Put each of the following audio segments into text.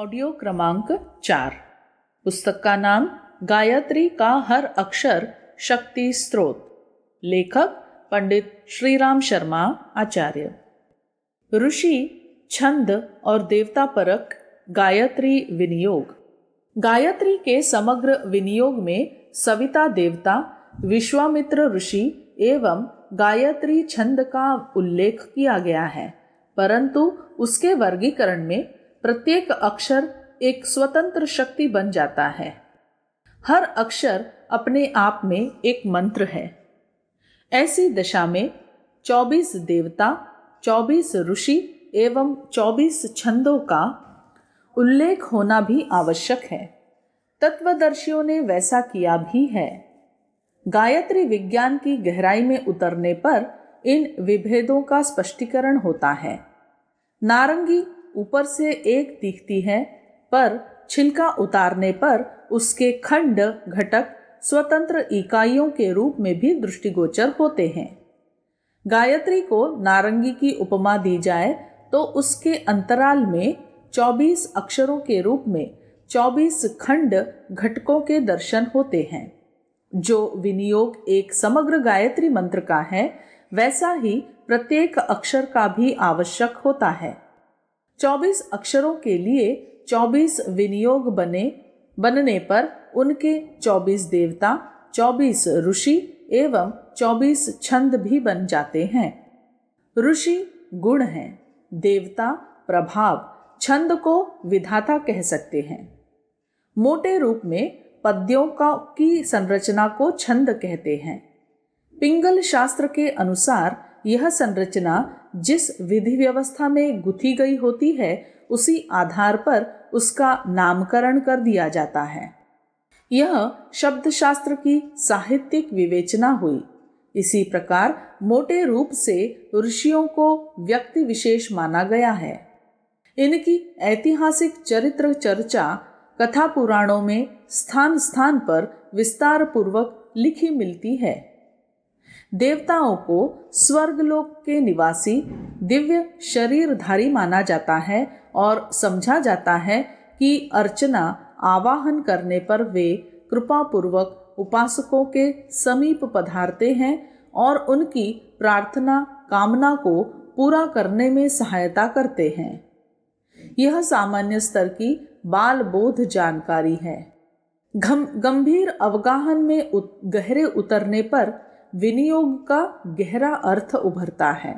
Audio क्रमांक 4। पुस्तक का नाम गायत्री का हर अक्षर शक्ति स्रोत। लेखक पंडित श्रीराम शर्मा आचार्य। ऋषि, छंद और देवता परक गायत्री विनियोग। गायत्री के समग्र विनियोग में सविता देवता, विश्वामित्र ऋषि एवं गायत्री छंद का उल्लेख किया गया है, परंतु उसके वर्गीकरण में प्रत्येक अक्षर एक स्वतंत्र शक्ति बन जाता है। हर अक्षर अपने आप में एक मंत्र है। ऐसी दशा में 24 देवता, 24 ऋषि एवं 24 छंदों का उल्लेख होना भी आवश्यक है। तत्वदर्शियों ने वैसा किया भी है। गायत्री विज्ञान की गहराई में उतरने पर इन विभेदों का स्पष्टीकरण होता है। नारंगी ऊपर से एक दिखती है, पर छिलका उतारने पर उसके खंड घटक स्वतंत्र इकाइयों के रूप में भी दृष्टिगोचर होते हैं। गायत्री को नारंगी की उपमा दी जाए तो उसके अंतराल में 24 अक्षरों के रूप में 24 खंड घटकों के दर्शन होते हैं। जो विनियोग एक समग्र गायत्री मंत्र का है, वैसा ही प्रत्येक अक्षर का भी आवश्यक होता है। 24 अक्षरों के लिए 24 विनियोग बनने पर उनके 24 देवता, 24 ऋषि एवं 24 छंद भी बन जाते हैं। ऋषि गुण हैं, देवता प्रभाव, छंद को विधाता कह सकते हैं। मोटे रूप में पद्यों की संरचना को छंद कहते हैं। पिंगल शास्त्र के अनुसार यह संरचना जिस विधि व्यवस्था में गुथी गई होती है, उसी आधार पर उसका नामकरण कर दिया जाता है। यह शब्द शास्त्र की साहित्यिक विवेचना हुई। इसी प्रकार मोटे रूप से ऋषियों को व्यक्ति विशेष माना गया है। इनकी ऐतिहासिक चरित्र चर्चा कथा पुराणों में स्थान स्थान पर विस्तार पूर्वक लिखी मिलती है। देवताओं को स्वर्गलोक के निवासी दिव्य शरीरधारी माना जाता है और समझा जाता है कि अर्चना आवाहन करने पर वे कृपा पूर्वक उपासकों के समीप पधारते हैं और उनकी प्रार्थना कामना को पूरा करने में सहायता करते हैं। यह सामान्य स्तर की बाल बोध जानकारी है। गंभीर अवगाहन में गहरे उतरने पर विनियोग का गहरा अर्थ उभरता है।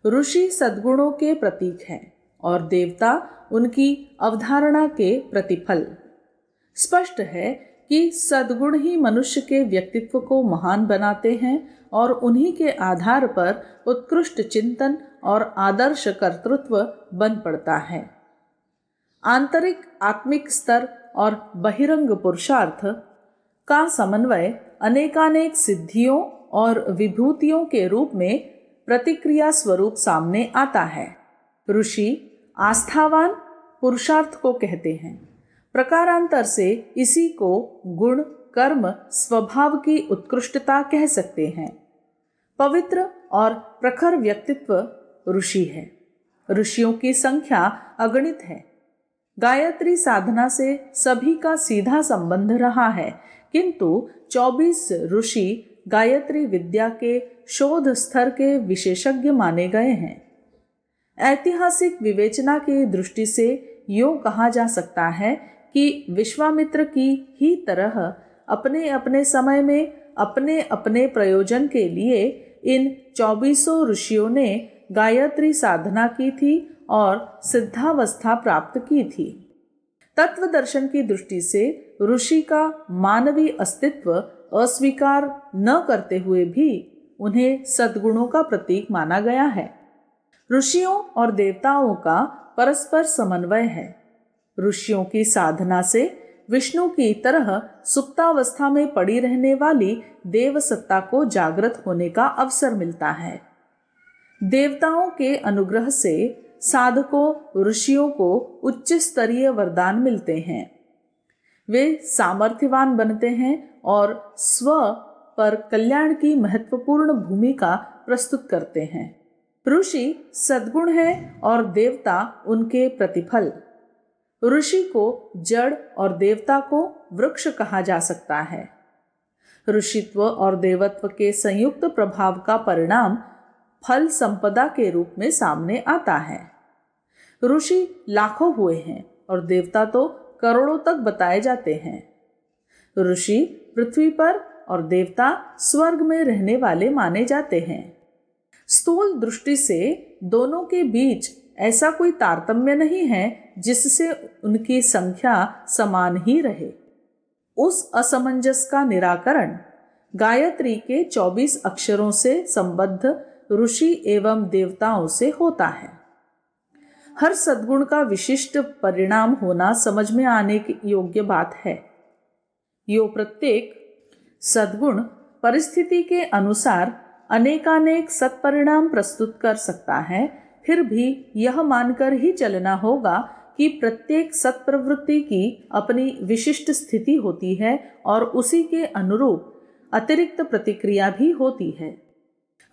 ऋषि सद्गुणों के प्रतीक हैं और देवता उनकी अवधारणा के प्रतिफल। स्पष्ट है कि सद्गुण ही मनुष्य के व्यक्तित्व को महान बनाते हैं और उन्हीं के आधार पर उत्कृष्ट चिंतन और आदर्श कर्तृत्व बन पड़ता है। आंतरिक आत्मिक स्तर और बहिरंग पुरुषार्थ का समन्वय अनेकानेक सिद्धियों और विभूतियों के रूप में प्रतिक्रिया स्वरूप सामने आता है। ऋषि आस्थावान पुरुषार्थ को कहते हैं। प्रकारांतर से इसी को गुण, कर्म, स्वभाव की उत्कृष्टता कह सकते हैं। पवित्र और प्रखर व्यक्तित्व ऋषि है। ऋषियों की संख्या अगणित है। गायत्री साधना से सभी का सीधा संबंध रहा है, किंतु 24 ऋषि गायत्री विद्या के शोध स्तर के विशेषज्ञ माने गए हैं। ऐतिहासिक विवेचना की दृष्टि से यूं कहा जा सकता है कि विश्वामित्र की ही तरह अपने अपने समय में अपने अपने प्रयोजन के लिए इन 24 ऋषियों ने गायत्री साधना की थी और सिद्धावस्था प्राप्त की थी। तत्व दर्शन की दृष्टि से ऋषि का मानवीय अस्तित्व अस्वीकार न करते हुए भी उन्हें सद्गुणों का प्रतीक माना गया है। ऋषियों और देवताओं का परस्पर समन्वय है। ऋषियों की साधना से विष्णु की तरह सुप्तावस्था में पड़ी रहने वाली देव सत्ता को जागृत होने का अवसर मिलता है। देवताओं के अनुग्रह से साधकों ऋषियों को उच्च स्तरीय वरदान मिलते हैं। वे सामर्थ्यवान बनते हैं और स्व पर कल्याण की महत्वपूर्ण भूमिका प्रस्तुत करते हैं। ऋषि सद्गुण है और देवता उनके प्रतिफल। ऋषि को जड़ और देवता को वृक्ष कहा जा सकता है। ऋषित्व और देवत्व के संयुक्त प्रभाव का परिणाम फल संपदा के रूप में सामने आता है। ऋषि लाखों हुए हैं और देवता तो करोड़ों तक बताए जाते हैं। ऋषि पृथ्वी पर और देवता स्वर्ग में रहने वाले माने जाते हैं। स्थूल दृष्टि से दोनों के बीच ऐसा कोई तारतम्य नहीं है जिससे उनकी संख्या समान ही रहे। उस असमंजस का निराकरण गायत्री के 24 अक्षरों से संबद्ध ऋषि एवं देवताओं से होता है। हर सद्गुण का विशिष्ट परिणाम होना समझ में आने की योग्य बात है। यो प्रत्येक सद्गुण परिस्थिति के अनुसार अनेकानेक सत्परिणाम प्रस्तुत कर सकता है। फिर भी यह मानकर ही चलना होगा कि प्रत्येक सत्प्रवृत्ति की अपनी विशिष्ट स्थिति होती है और उसी के अनुरूप अतिरिक्त प्रतिक्रिया भी होती है।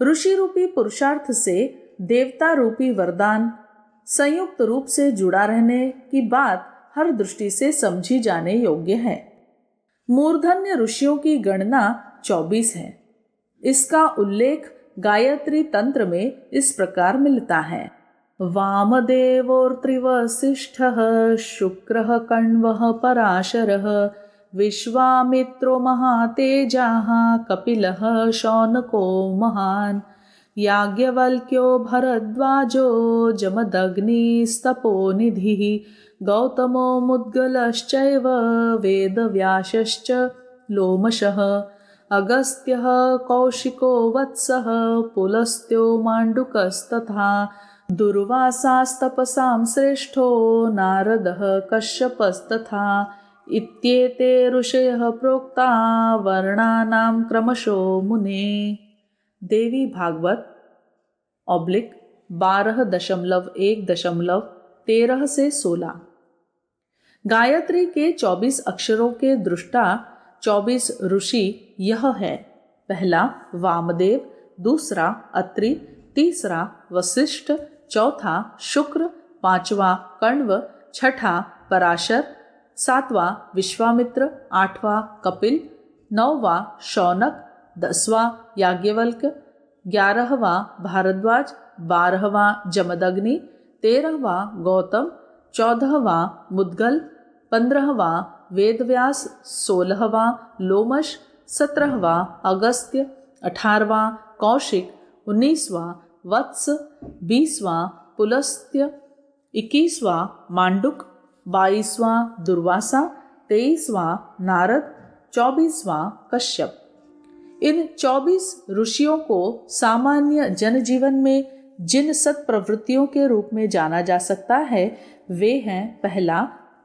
ऋषि रूपी पुरुषार्थ से देवता रूपी वरदान संयुक्त रूप से जुड़ा रहने की बात हर दृष्टि से समझी जाने योग्य है। मूर्धन्य ऋषियों की गणना 24 है। इसका उल्लेख गायत्री तंत्र में इस प्रकार मिलता है। वामदेवोर्त्रिवसिष्ठः शुक्रः कण्वः पराशरः विश्वामित्रो महातेजाः कपिलः शौनको महान् याज्ञवल्क्यो भरद्वाजो जमदग्निस्तपोनिधिः गौतमो मुद्गलश्चैव वेदव्यासश्च लोमशः अगस्त्यः कौशिको वत्सः पुलस्त्यो माण्डुकस्तथा दुर्वासास्तपसां श्रेष्ठो नारदः कश्यपस्तथा इत्येते ऋषयः प्रोक्ता वर्णानां क्रमशो मुने। देवी भागवत (12.1.13 से 16). गायत्री के 24 अक्षरों के दृष्टा 24 ऋषि यह है। पहला वामदेव, दूसरा अत्रि, तीसरा वशिष्ठ, चौथा शुक्र, पांचवा कण्व, छठा पराशर, सातवां विश्वामित्र, आठवां कपिल, नौवां शौनक, 10वां याज्ञवल्क्य, 11वां भारद्वाज, 12वां जमदग्नि, 13वां गौतम, 14वां मुद्गल, 15वां वेदव्यास, 16वां लोमश, 17वां अगस्त्य, 18वां कौशिक, 19वां वत्स, 20वां पुलस्त्य, 21वां मांडुक, 22वां दुर्वासा, 23वां नारद, 24वां कश्यप। इन 24 ऋषियों को सामान्य जनजीवन में जिन सत्प्रवृत्तियों के रूप में जाना जा सकता है वे हैं: पहला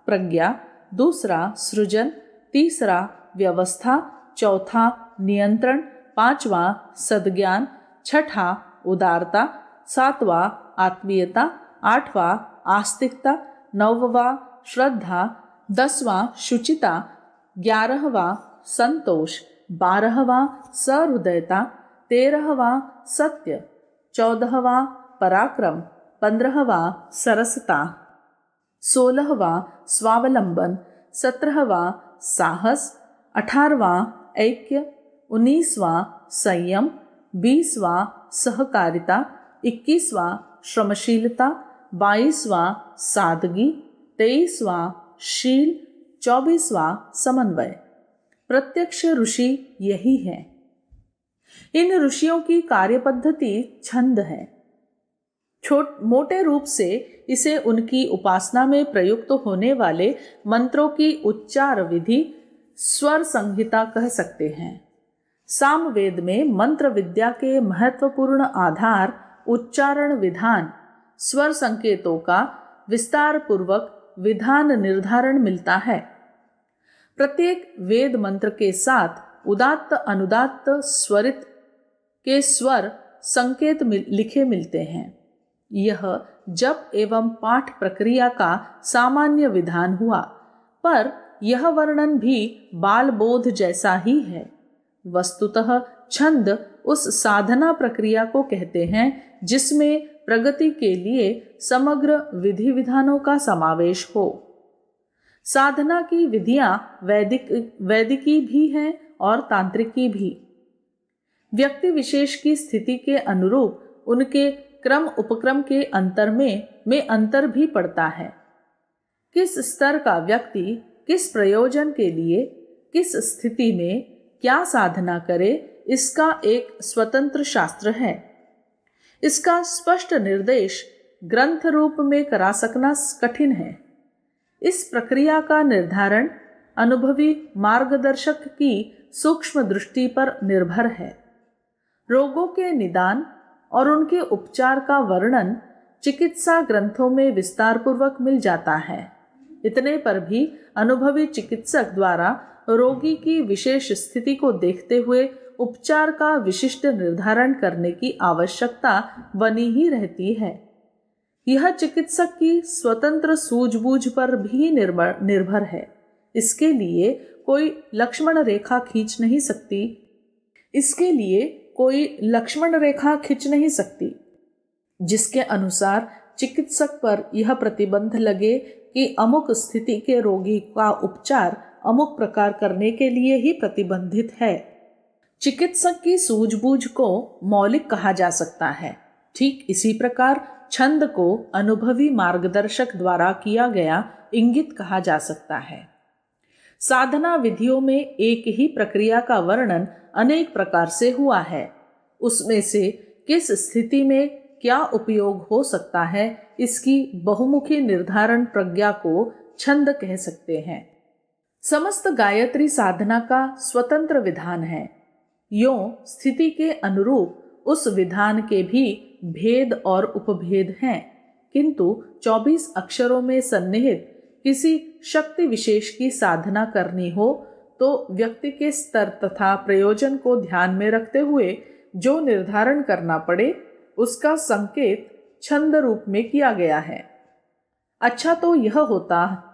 प्रज्ञा, दूसरा सृजन, तीसरा व्यवस्था, चौथा नियंत्रण, पांचवा सद्ज्ञान, छठा उदारता, सातवां आत्मीयता, आठवां आस्तिकता, नौवां श्रद्धा, 10वां शुचिता, 11वां संतोष, 12वां सहृदयता, 13वां सत्य, 14वां पराक्रम, 15वां सरसता, 16वां स्वावलंबन, 17वां साहस, 18वां ऐक्य, 19वां संयम, 20वां सहकारिता, 21वां श्रमशीलता, 22वां सादगी, 23वां शील, 24वां समन्वय। प्रत्यक्ष ऋषि यही है। इन ऋषियों की कार्यपद्धति छंद है। मोटे रूप से इसे उनकी उपासना में प्रयुक्त होने वाले मंत्रों की उच्चार विधि स्वर संहिता कह सकते हैं। सामवेद में मंत्र विद्या के महत्वपूर्ण आधार उच्चारण विधान स्वर संकेतों का विस्तार पूर्वक विधान निर्धारण मिलता है। प्रत्येक वेद मंत्र के साथ उदात्त अनुदात्त स्वरित के स्वर संकेत लिखे मिलते हैं। यह जप एवं पाठ प्रक्रिया का सामान्य विधान हुआ, पर यह वर्णन भी बाल बोध जैसा ही है। वस्तुतः छंद उस साधना प्रक्रिया को कहते हैं जिसमें प्रगति के लिए समग्र विधि विधानों का समावेश हो। साधना की विधियां वैदिकी भी हैं और तांत्रिकी भी। व्यक्ति विशेष की स्थिति के अनुरूप उनके क्रम उपक्रम के अंतर में अंतर भी पड़ता है। किस स्तर का व्यक्ति किस प्रयोजन के लिए किस स्थिति में क्या साधना करे, इसका एक स्वतंत्र शास्त्र है। इसका स्पष्ट निर्देश ग्रंथ रूप में करा सकना कठिन है। इस प्रक्रिया का निर्धारण अनुभवी मार्गदर्शक की सूक्ष्म दृष्टि पर निर्भर है। रोगों के निदान और उनके उपचार का वर्णन चिकित्सा ग्रंथों में विस्तार पूर्वक मिल जाता है। इतने पर भी अनुभवी चिकित्सक द्वारा रोगी की विशेष स्थिति को देखते हुए उपचार का विशिष्ट निर्धारण करने की आवश्यकता बनी ही रहती है। यह चिकित्सक की स्वतंत्र सूझबूझ पर भी निर्भर है। इसके लिए कोई लक्ष्मण रेखा खींच नहीं सकती जिसके अनुसार चिकित्सक पर यह प्रतिबंध लगे कि अमुक स्थिति के रोगी का उपचार अमुक प्रकार करने के लिए ही प्रतिबंधित है। चिकित्सक की सूझबूझ को मौलिक कहा जा सकता है। ठीक इसी प्रकार छंद को अनुभवी मार्गदर्शक द्वारा किया गया इंगित कहा जा सकता है। साधना विधियों में एक ही प्रक्रिया का वर्णन अनेक प्रकार से हुआ है। उसमें से किस स्थिति में क्या उपयोग हो सकता है, इसकी बहुमुखी निर्धारण प्रज्ञा को छंद कह सकते हैं। समस्त गायत्री साधना का स्वतंत्र विधान है। यों स्थिति के अनुरूप उस विधान के भी भेद और उपभेद हैं, किंतु 24 अक्षरों में सन्निहित किसी शक्ति विशेष की साधना करनी हो तो व्यक्ति के स्तर तथा प्रयोजन को ध्यान में रखते हुए जो निर्धारण करना पड़े, उसका संकेत छंद रूप में किया गया है। अच्छा तो यह होता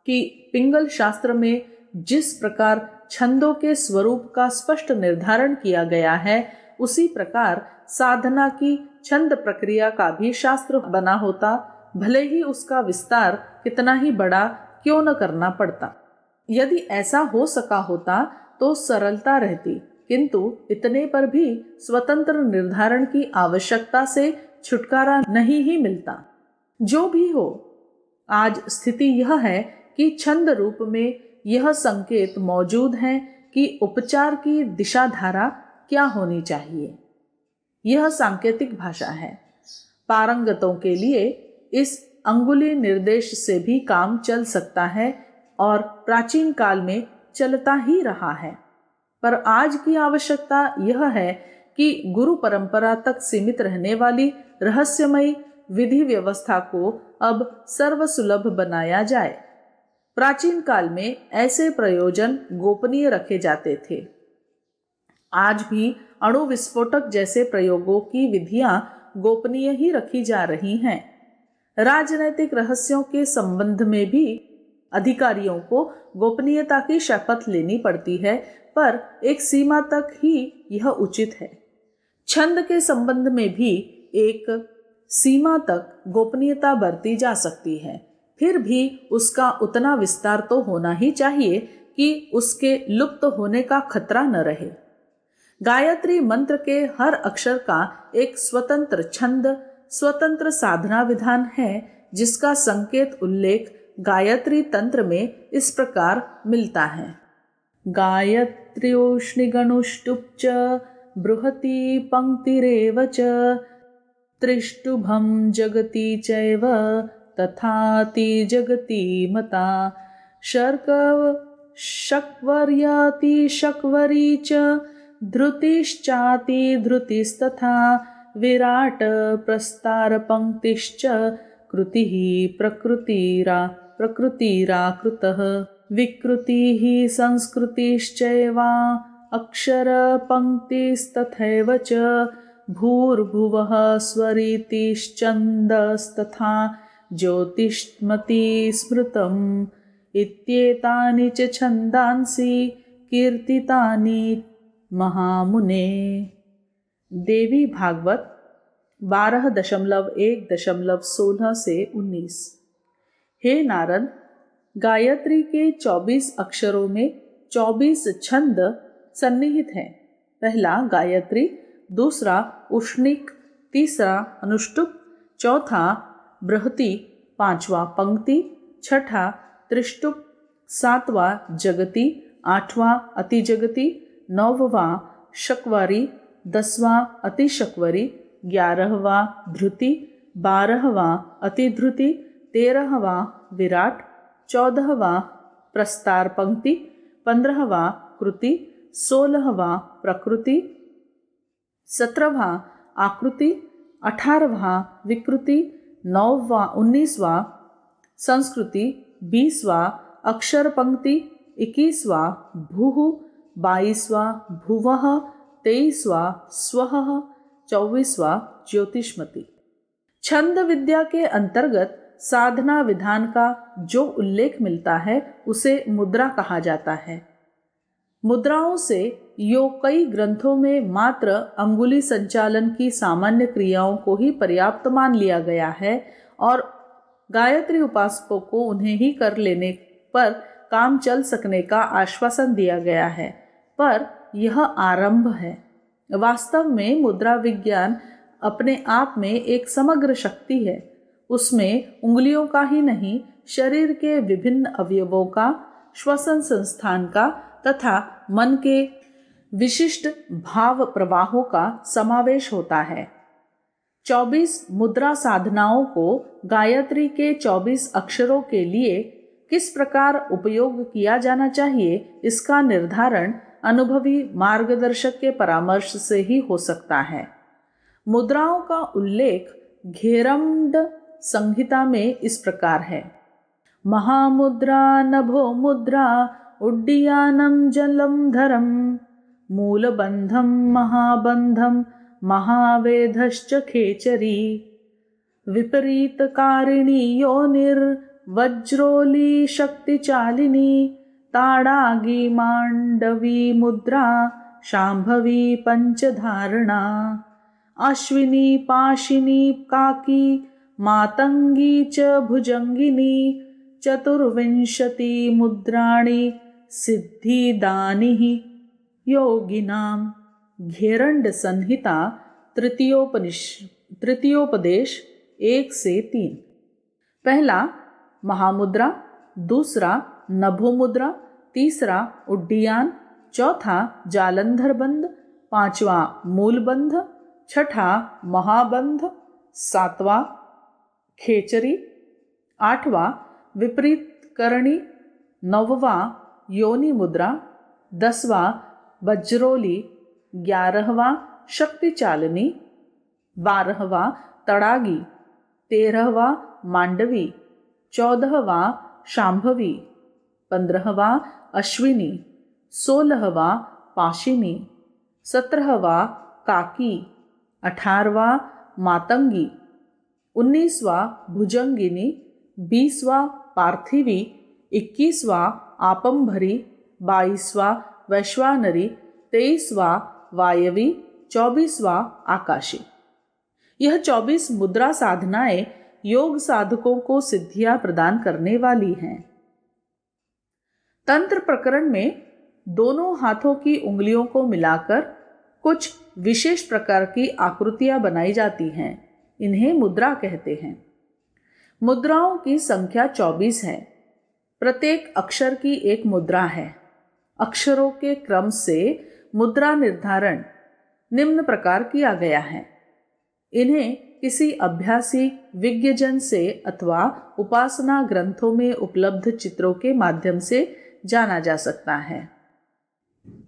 कि पिंगल शास्त्र में जिस प्रकार छंदों के स्वरूप का स्पष्ट निर्धारण किया गया है, उसी प्रकार साधना की छंद प्रक्रिया का भी शास्त्र बना होता, भले ही उसका विस्तार कितना ही बड़ा क्यों न करना पड़ता। यदि ऐसा हो सका होता तो सरलता रहती, किंतु इतने पर भी स्वतंत्र निर्धारण की आवश्यकता से छुटकारा नहीं ही मिलता। जो भी हो, आज स्थिति यह है कि छंद रूप में यह संकेत मौजूद है कि उपचार की दिशा धारा क्या होनी चाहिए। यह सांकेतिक भाषा है। पारंगतों के लिए इस अंगुली निर्देश से भी काम चल सकता है और प्राचीन काल में चलता ही रहा है। पर आज की आवश्यकता यह है कि गुरु परंपरा तक सीमित रहने वाली रहस्यमयी विधि व्यवस्था को अब सर्वसुलभ बनाया जाए। प्राचीन काल में ऐसे प्रयोजन गोपनीय रखे जाते थे। आज भी अणु विस्फोटक जैसे प्रयोगों की विधियां गोपनीय ही रखी जा रही हैं। राजनैतिक रहस्यों के संबंध में भी अधिकारियों को गोपनीयता की शपथ लेनी पड़ती है, पर एक सीमा तक ही यह उचित है। छंद के संबंध में भी एक सीमा तक गोपनीयता बरती जा सकती है, फिर भी उसका उतना विस्तार तो होना ही चाहिए कि उसके लुप्त होने का खतरा न रहे। गायत्री मंत्र के हर अक्षर का एक स्वतंत्र छंद, स्वतंत्र साधना विधान है, जिसका संकेत उल्लेख गायत्री तंत्र में इस प्रकार मिलता है। गायत्र्योष्णिगणुष्टुप च बृहति पंक्तिरेव च त्रिष्टुभं जगति चैव तथाति जगति मता शर्कव शक्वर्याति शक्वरी च धृतिश्चाति धृतिस्तथा विराट प्रस्तार पंक्तिश्च कृतिः प्रकृतिराकृतः विकृतिः संस्कृतिश्चैवा अक्षर पंक्तिस्तथैव च भूर्भुवः स्वरितिश्चन्दस्तथा ज्योतिष्मति स्मृतम् इत्येतानि च छन्दांसि कीर्तितानि महामुने। देवी भागवत 12.1.16 से 19। हे नारद, गायत्री के 24 अक्षरों में 24 छंद सन्निहित हैं। पहला गायत्री, दूसरा उष्णिक, तीसरा अनुष्टुप, चौथा बृहति, पांचवा पंक्ति, छठा त्रिष्टुप, सातवां जगति, आठवां अतिजगति, नौवां शक्वारी, 10वां अतिशक्वरी, 11वां धृति, 12वां अतिधृति, 13वां विराट, 14वां प्रस्तार पंक्ति, 15वां कृति, 16वां प्रकृति, 17वां आकृति, 18वां विकृति, 19वां संस्कृति, 20वां अक्षर पंक्ति, 21वां भूः, 22वां भुवः, 23वां स्वः, 24वां ज्योतिष्मति। छंद विद्या के अंतर्गत साधना विधान का जो उल्लेख मिलता है उसे मुद्रा कहा जाता है। मुद्राओं से योग कई ग्रंथों में मात्र अंगुली संचालन की सामान्य क्रियाओं को ही पर्याप्त मान लिया गया है और गायत्री उपासकों को उन्हें ही कर लेने पर काम चल सकने का आश्वासन दिया गया है, पर यह आरंभ है। वास्तव में मुद्रा विज्ञान अपने आप में एक समग्र शक्ति है। उसमें उंगलियों का ही नहीं, शरीर के विभिन्न अवयवों का, श्वसन संस्थान का तथा मन के विशिष्ट भाव प्रवाहों का समावेश होता है। 24 मुद्रा साधनाओं को गायत्री के 24 अक्षरों के लिए किस प्रकार उपयोग किया जाना चाहिए, इसका निर्धारण अनुभवी मार्गदर्शक के परामर्श से ही हो सकता है। मुद्राओं का उल्लेख घेरंड संहिता में इस प्रकार है: महामुद्रा नभो मुद्रा उड्डीयानं जलम धरम मूलबंधम महाबंधम महावेधश्च खेचरी विपरीतकारिणी योनिर्वज्रोली शक्तिचालिनी ताड़ागी मांडवी मुद्रा शांभवी पंचधारणा अश्विनी पाशिनी काकी मातंगी च भुजंगिनी चतुर्विंशति मुद्राणि सिद्धिदानि योगिनाम। घेरंड संहिता तृतीयोपदेश 1 से 3। पहला महामुद्रा, दूसरा नभो मुद्रा, तीसरा उड्डीयान, चौथा जालंधर बंध, पांचवा मूलबंध, छठा महाबंध, सातवां खेचरी, आठवां विपरीत करणी, नौवां योनि मुद्रा, 10वां वज्रोली, 11वां शक्ति चालनी, 12वां तड़ागी, 13वां मांडवी, 14वां शांभवी, 15वां अश्विनी, 16वां पाशिनी, 17वां काकी, 18वां मातंगी, 19वां भुजंगिनी, 20वां पार्थिवी, 21वां आपंभरी, 22वां वैश्वानरी, 23वां वायवी, 24वां आकाशी। यह 24 मुद्रा साधनाएं योग साधकों को सिद्धियां प्रदान करने वाली हैं। तंत्र प्रकरण में दोनों हाथों की उंगलियों को मिलाकर कुछ विशेष प्रकार की आकृतियां बनाई जाती हैं। इन्हें मुद्रा कहते हैं। मुद्राओं की संख्या 24 है। प्रत्येक अक्षर की एक मुद्रा है। अक्षरों के क्रम से मुद्रा निर्धारण निम्न प्रकार किया गया है। इन्हें किसी अभ्यासी विज्ञजन से अथवा उपासना ग्रंथों में उपलब्ध चित्रों के माध्यम से जाना जा सकता है।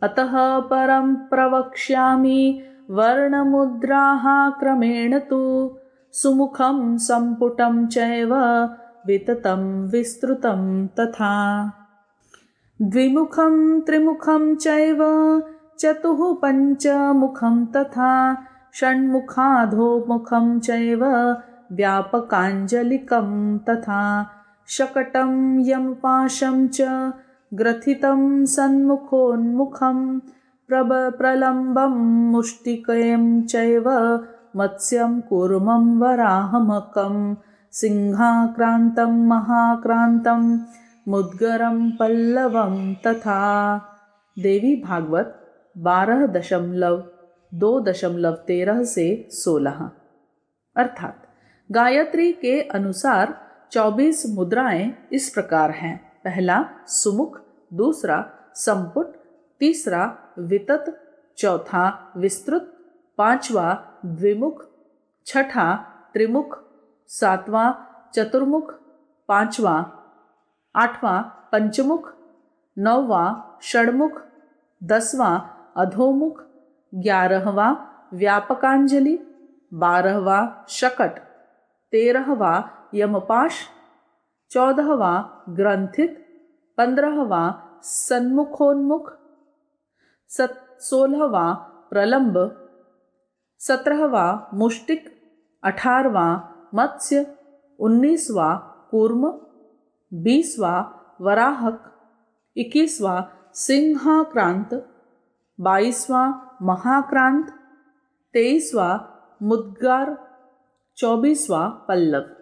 अतः परं प्रवक्ष्यामि वर्णमुद्राः क्रमेण तु सुमुखं संपुटं चैव विततं विस्तृतं तथा द्विमुखं त्रिमुखं चैव चतुः पञ्चमुखं तथा षण्मुखाधोमुखं चैव व्यापकाञ्जलिकं तथा शकटं यमपाशं च ग्रथितं सन्मुखोन्मुखं प्रलम्बं मुष्टिकयं चैव मत्स्यं कूर्मं वराहमकं सिंहाक्रान्तं महाक्रान्तं मुद्गरम पल्लवम तथा। देवी भागवत 12.2.13 से 16। अर्थात गायत्री के अनुसार 24 मुद्राएं इस प्रकार हैं। पहला सुमुख, दूसरा संपुट, तीसरा वितत, चौथा विस्तृत, पांचवा द्विमुख, छठा त्रिमुख, सातवां चतुर्मुख, पांचवा आठवां पंचमुख, नौवां षडमुख, 10वां अधोमुख, 11वां व्यापकांजलि, 12वां शकट, 13वां यमपाश, 14वां ग्रंथित, 15वां सन्मुखोन्मुख, 16वां प्रलंब, 17वां मुष्टिक, 18वां मत्स्य, 19वां कूर्म, 20वां वराहक, 21वां सिंहाक्रांत, 22वां महाक्रांत, 23वां मुद्गार, 24वां पल्लव।